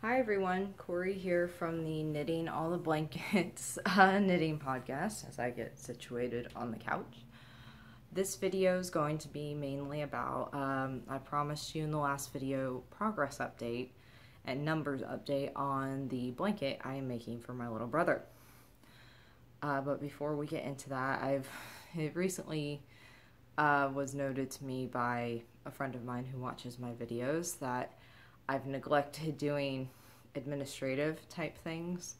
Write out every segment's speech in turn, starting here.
Hi everyone, Corey here from the Knitting All the Blankets knitting podcast as I get situated on the couch. This video is going to be mainly about, I promised you in the last video, progress update and numbers update on the blanket I am making for my little brother. But before we get into that, it recently was noted to me by a friend of mine who watches my videos that I've neglected doing administrative type things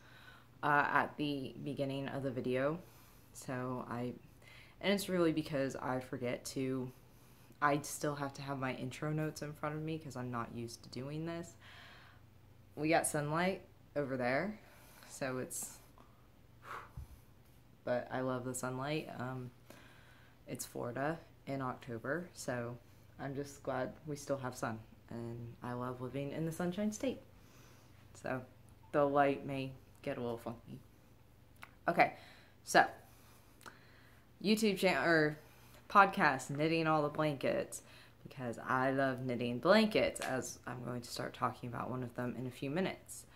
at the beginning of the video. And it's really because I still have to have my intro notes in front of me because I'm not used to doing this. We got sunlight over there, but I love the sunlight. It's Florida in October, so I'm just glad we still have sun. And I love living in the Sunshine State. So the light may get a little funky. Okay, so YouTube channel or podcast, Knitting All the Blankets, because I love knitting blankets, as I'm going to start talking about one of them in a few minutes.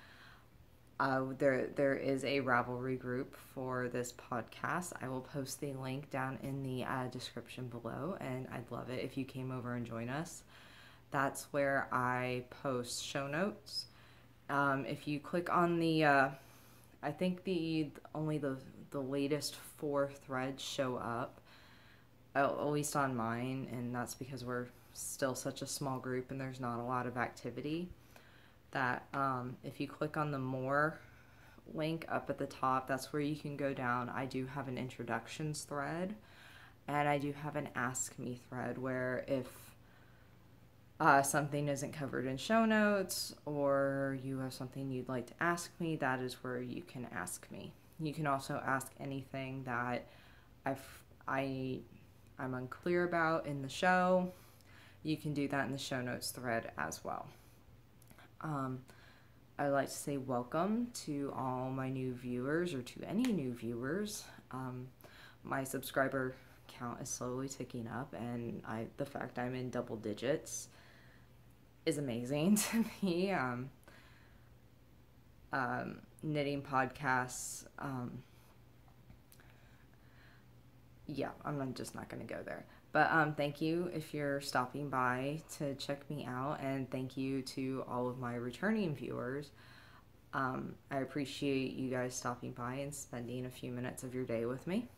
There is a Ravelry group for this podcast. I will post the link down in the description below, and I'd love it if you came over and join us. That's where I post show notes. If you click on the, I think only the latest 4 threads show up, at least on mine, and that's because we're still such a small group and there's not a lot of activity. That if you click on the more link up at the top, that's where you can go down. I do have an introductions thread, and I do have an ask me thread where if something isn't covered in show notes, or you have something you'd like to ask me, that is where you can ask me. You can also ask anything that I'm unclear about in the show. You can do that in the show notes thread as well. I'd like to say welcome to all my new viewers, or to any new viewers. My subscriber count is slowly ticking up, and the fact I'm in double digits is amazing to me. Knitting podcasts, yeah, I'm just not going to go there. But thank you if you're stopping by to check me out, and thank you to all of my returning viewers. I appreciate you guys stopping by and spending a few minutes of your day with me.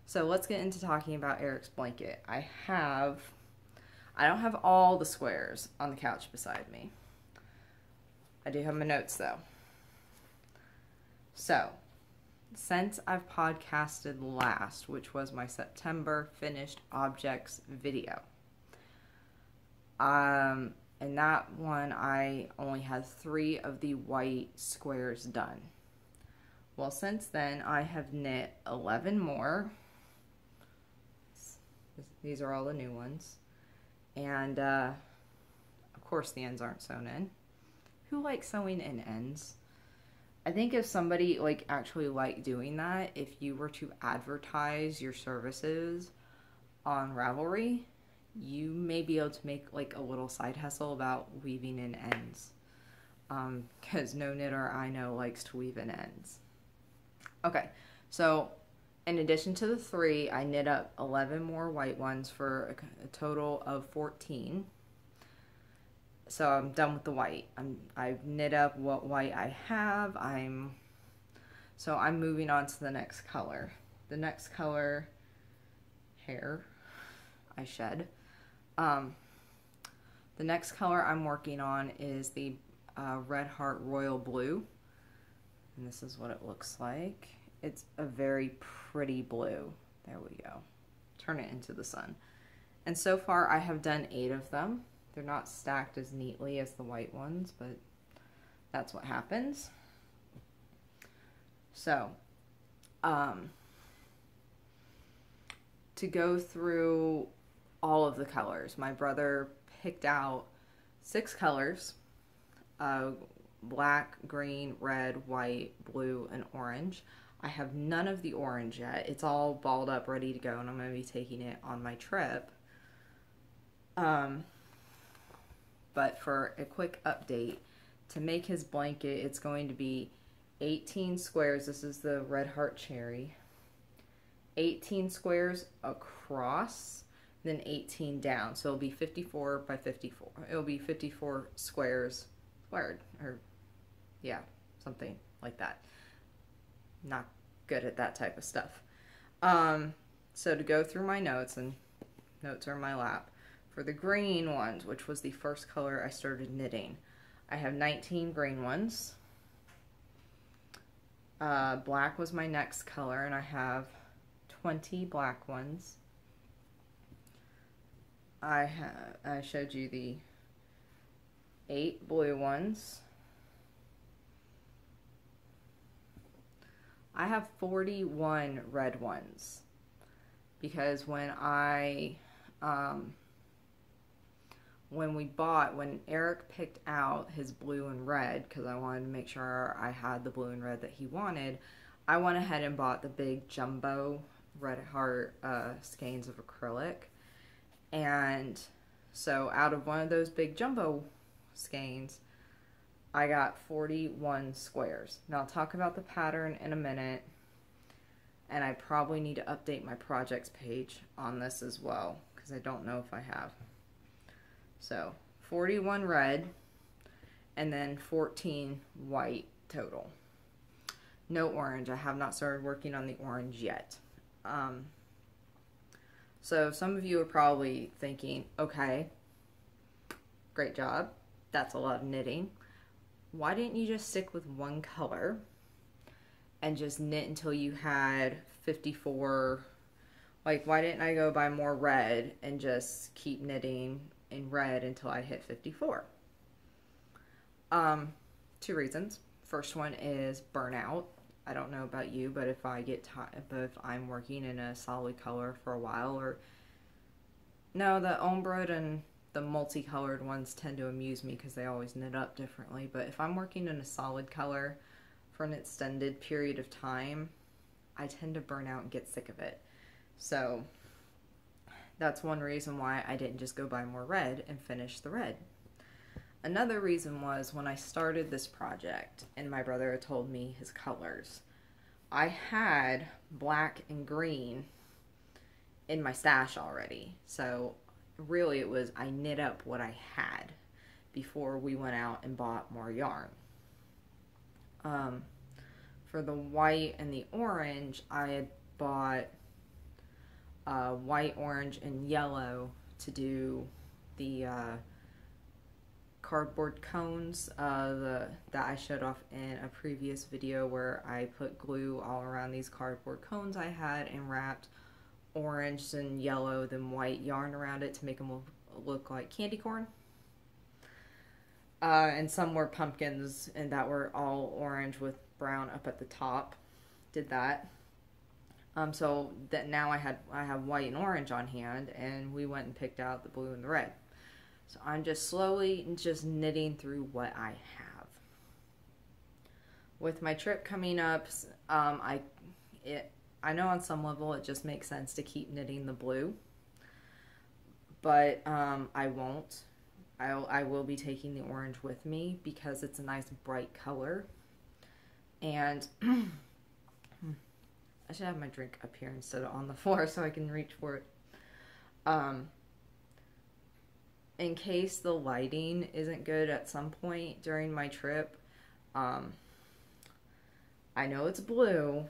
So let's get into talking about Eric's blanket. I don't have all the squares on the couch beside me. I do have my notes though. So, since I've podcasted last, which was my September finished objects video, in that one I only had 3 of the white squares done. Well, since then I have knit 11 more. These are all the new ones. And, of course the ends aren't sewn in. Who likes sewing in ends? I think if somebody actually liked doing that, if you were to advertise your services on Ravelry, you may be able to make a little side hustle about weaving in ends. Because no knitter I know likes to weave in ends. Okay, so in addition to the 3, I knit up 11 more white ones for a total of 14. So I'm done with the white. I've knit up what white I have. So I'm moving on to the next color. The next color, hair, I shed. The next color I'm working on is the Red Heart Royal Blue. And this is what it looks like. It's a very pretty blue. There we go. Turn it into the sun. And so far I have done 8 of them. They're not stacked as neatly as the white ones, but that's what happens. So, to go through all of the colors, my brother picked out 6 colors, black, green, red, white, blue, and orange. I have none of the orange yet. It's all balled up, ready to go, and I'm going to be taking it on my trip. But for a quick update, to make his blanket, it's going to be 18 squares. This is the Red Heart Cherry. 18 squares across, then 18 down. So it'll be 54 by 54. It'll be 54 squares squared, or yeah, something like that. Not good at that type of stuff. So to go through my notes, and notes are in my lap, for the green ones, which was the first color I started knitting, I have 19 green ones. Black was my next color, and I have 20 black ones. I showed you the 8 blue ones. I have 41 red ones, because when when Eric picked out his blue and red, because I wanted to make sure I had the blue and red that he wanted, I went ahead and bought the big jumbo Red Heart skeins of acrylic. And so out of one of those big jumbo skeins, I got 41 squares. Now I'll talk about the pattern in a minute, and I probably need to update my projects page on this as well, because I don't know if I have. So 41 red, and then 14 white total. No orange. I have not started working on the orange yet. So some of you are probably thinking, okay, great job. That's a lot of knitting. Why didn't you just stick with one color and just knit until you had 54? Like, why didn't I go buy more red and just keep knitting in red until I hit 54? Two reasons. First one is burnout. I don't know about you, but if if I'm working in a solid color for a while, or no, the ombre and the multicolored ones tend to amuse me because they always knit up differently. But if I'm working in a solid color for an extended period of time, I tend to burn out and get sick of it. So that's one reason why I didn't just go buy more red and finish the red. Another reason was when I started this project and my brother had told me his colors, I had black and green in my stash already. So really it was, I knit up what I had before we went out and bought more yarn. For the white and the orange, I had bought white, orange, and yellow to do the cardboard cones that I showed off in a previous video, where I put glue all around these cardboard cones I had and wrapped orange and yellow then white yarn around it to make them look like candy corn. And some were pumpkins and that were all orange with brown up at the top. Did that. So that now I have white and orange on hand, and we went and picked out the blue and the red. So I'm just slowly just knitting through what I have. With my trip coming up, I know on some level it just makes sense to keep knitting the blue, but I won't. I will be taking the orange with me because it's a nice bright color. And I should have my drink up here instead of on the floor so I can reach for it. In case the lighting isn't good at some point during my trip, I know it's blue,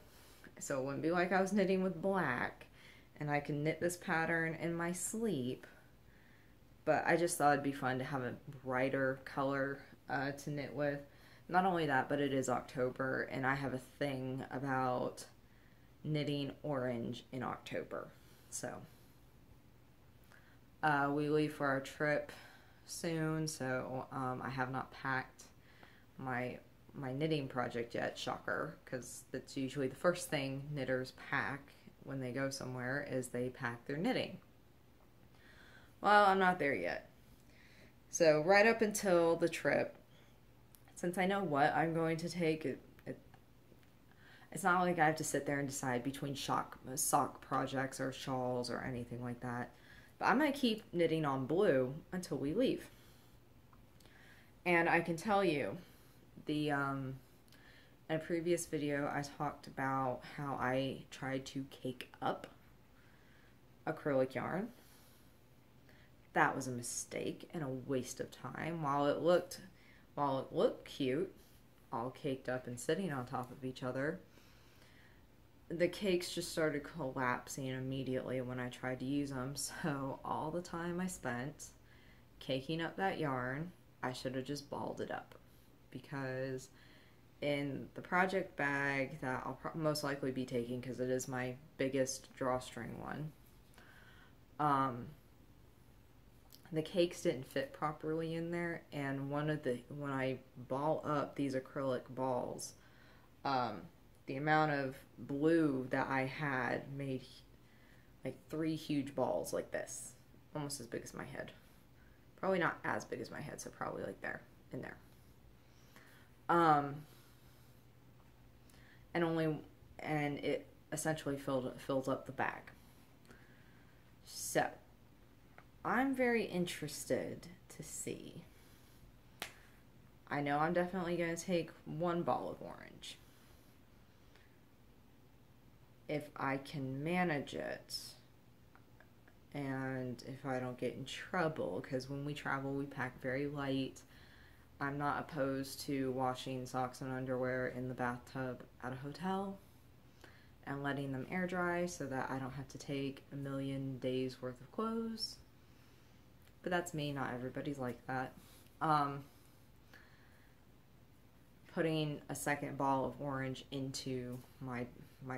so it wouldn't be like I was knitting with black, and I can knit this pattern in my sleep, but I just thought it'd be fun to have a brighter color to knit with. Not only that, but it is October, and I have a thing about knitting orange in October. So we leave for our trip soon, so I have not packed my knitting project yet, shocker, because that's usually the first thing knitters pack when they go somewhere, is they pack their knitting. Well, I'm not there yet. So right up until the trip, since I know what I'm going to take, it's not like I have to sit there and decide between sock projects or shawls or anything like that. But I'm going to keep knitting on blue until we leave. And I can tell you, the in a previous video I talked about how I tried to cake up acrylic yarn. That was a mistake and a waste of time. While it looked cute, all caked up and sitting on top of each other, the cakes just started collapsing immediately when I tried to use them. So all the time I spent caking up that yarn, I should have just balled it up, because in the project bag that I'll most likely be taking, because it is my biggest drawstring one, the cakes didn't fit properly in there, and when I ball up these acrylic balls, the amount of blue that I had made like 3 huge balls like this, almost as big as my head. Probably not as big as my head, so probably like there, in there. And it essentially fills up the bag. So I'm very interested to see. I know I'm definitely going to take 1 ball of orange. If I can manage it, and if I don't get in trouble, because when we travel we pack very light. I'm not opposed to washing socks and underwear in the bathtub at a hotel and letting them air dry so that I don't have to take a million days worth of clothes. But that's me, not everybody's like that. Putting a second ball of orange into my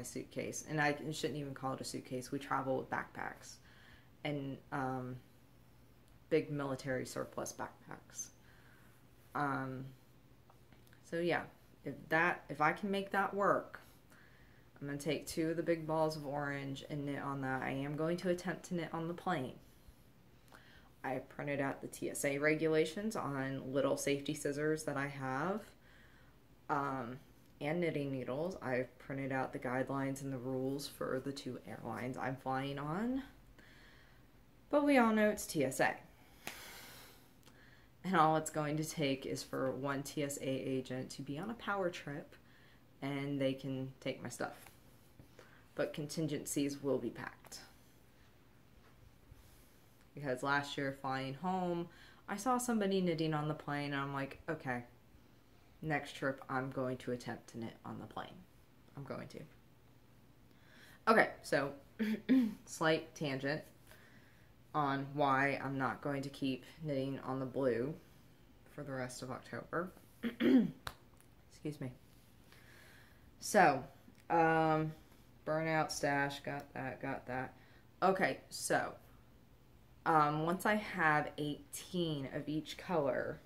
suitcase, and I shouldn't even call it a suitcase. We travel with backpacks and big military surplus backpacks. So yeah, if I can make that work, I'm going to take 2 of the big balls of orange and knit on that. I am going to attempt to knit on the plane. I printed out the TSA regulations on little safety scissors that I have, and knitting needles. I've printed out the guidelines and the rules for the 2 airlines I'm flying on. But we all know it's TSA. And all it's going to take is for 1 TSA agent to be on a power trip, and they can take my stuff. But contingencies will be packed. Because last year flying home, I saw somebody knitting on the plane, and I'm like, okay, next trip I'm going to attempt to knit on the plane. I'm going to. Okay, so slight tangent on why I'm not going to keep knitting on the blue for the rest of October. Excuse me. So, burnout stash, got that. Okay, so, once I have 18 of each color,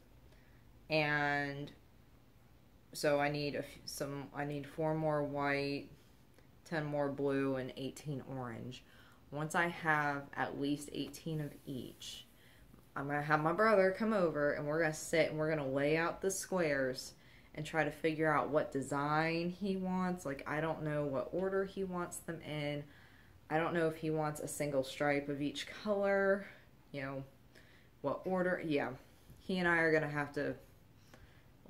and so I need I need 4 more white, 10 more blue, and 18 orange. Once I have at least 18 of each, I'm going to have my brother come over, and we're going to sit and we're going to lay out the squares and try to figure out what design he wants. Like, I don't know what order he wants them in. I don't know if he wants a single stripe of each color, you know, what order. Yeah, he and I are going to have to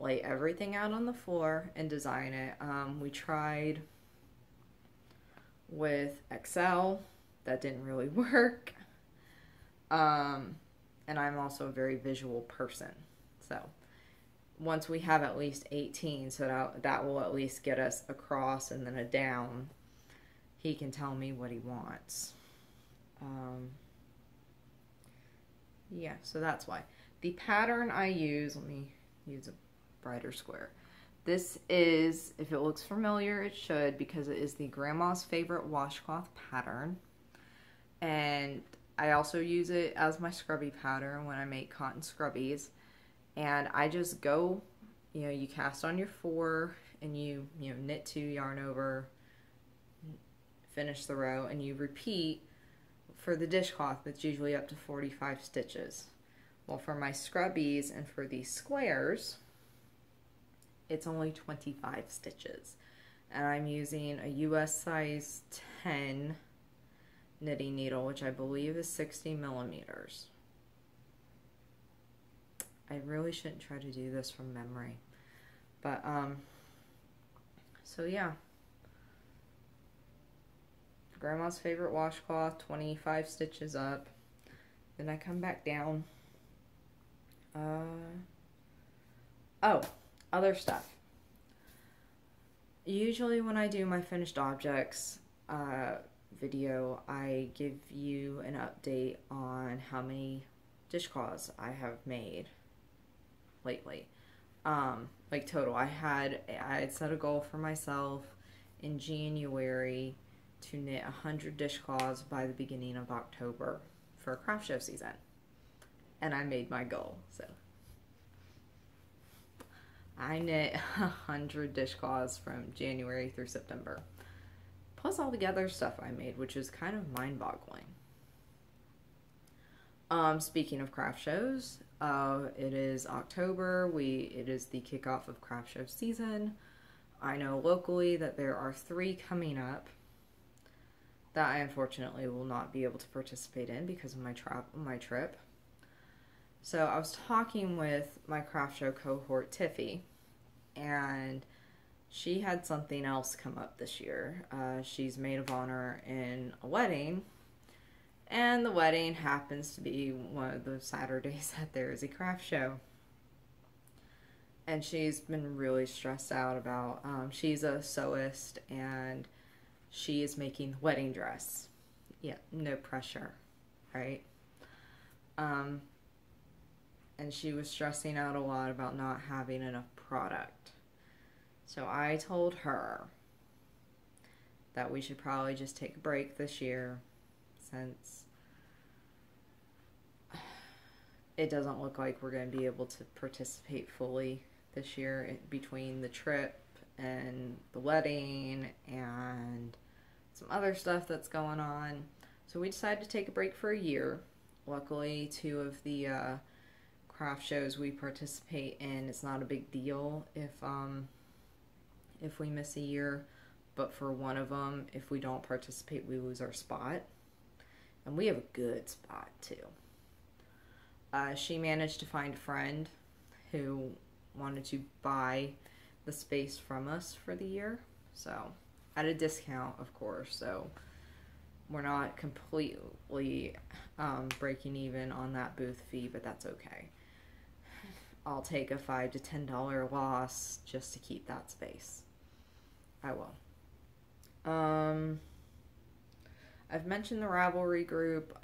lay everything out on the floor and design it. We tried with XL. That didn't really work. And I'm also a very visual person. So once we have at least 18, so that will at least get us across and then a down, he can tell me what he wants. Yeah, so that's why. The pattern I use, let me use a brighter square. This is, if it looks familiar, it should, because it is the Grandma's Favorite Washcloth pattern. And I also use it as my scrubby pattern when I make cotton scrubbies. And I just go, you know, you cast on your 4 and you knit 2, yarn over, finish the row, and you repeat for the dishcloth. That's usually up to 45 stitches. Well, for my scrubbies and for these squares, it's only 25 stitches. And I'm using a US size 10 knitting needle, which I believe is 60 millimeters. I really shouldn't try to do this from memory. But, so yeah. Grandma's favorite washcloth, 25 stitches up. Then I come back down. Oh, other stuff. Usually when I do my finished objects video, I give you an update on how many dishcloths I have made lately. Like total. I had set a goal for myself in January to knit 100 dishcloths by the beginning of October for a craft show season. And I made my goal, so. I knit 100 dishcloths from January through September. Plus all the other stuff I made, which is kind of mind-boggling. Speaking of craft shows, it is October. It is the kickoff of craft show season. I know locally that there are 3 coming up that I unfortunately will not be able to participate in because of my trip. So I was talking with my craft show cohort, Tiffy, and she had something else come up this year. She's maid of honor in a wedding, and the wedding happens to be one of the Saturdays that there is a craft show. And she's been really stressed out about, she's a sewist, and she is making the wedding dress. Yeah, no pressure, right? And she was stressing out a lot about not having enough product. So I told her that we should probably just take a break this year, since it doesn't look like we're going to be able to participate fully this year between the trip and the wedding and some other stuff that's going on. So we decided to take a break for a year. Luckily, 2 of the craft shows we participate in, it's not a big deal if we miss a year, but for one of them, if we don't participate, we lose our spot, and we have a good spot too. She managed to find a friend who wanted to buy the space from us for the year, so at a discount, of course, so we're not completely breaking even on that booth fee, but that's okay. I'll take a $5 to $10 loss just to keep that space. I will. I've mentioned the Ravelry group.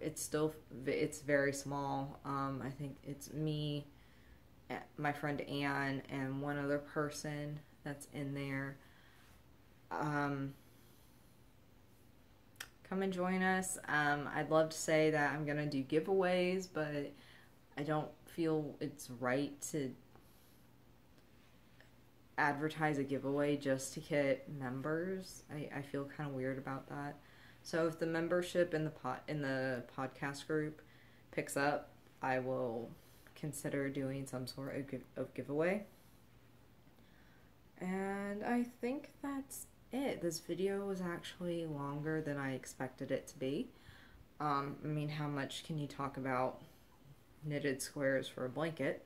It's very small. I think it's me, my friend Anne, and one other person that's in there. Come and join us. I'd love to say that I'm gonna do giveaways, but I don't feel it's right to advertise a giveaway just to get members. I feel kind of weird about that. So if the membership in the podcast group picks up, I will consider doing some sort of giveaway. And I think that's it. This video was actually longer than I expected it to be. I mean, how much can you talk about knitted squares for a blanket?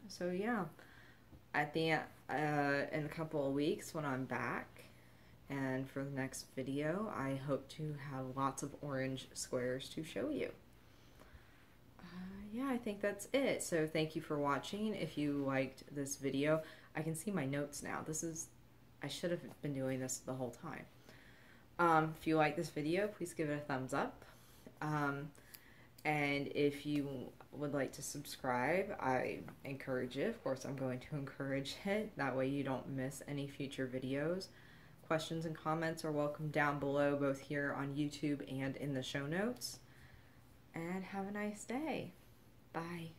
So yeah, at the in a couple of weeks when I'm back, and for the next video, I hope to have lots of orange squares to show you. Yeah, I think that's it. So thank you for watching. If you liked this video, I can see my notes now. I should have been doing this the whole time. If you like this video, please give it a thumbs up. And if you would like to subscribe, I encourage it. Of course, I'm going to encourage it. That way you don't miss any future videos. Questions and comments are welcome down below, both here on YouTube and in the show notes. And have a nice day. Bye.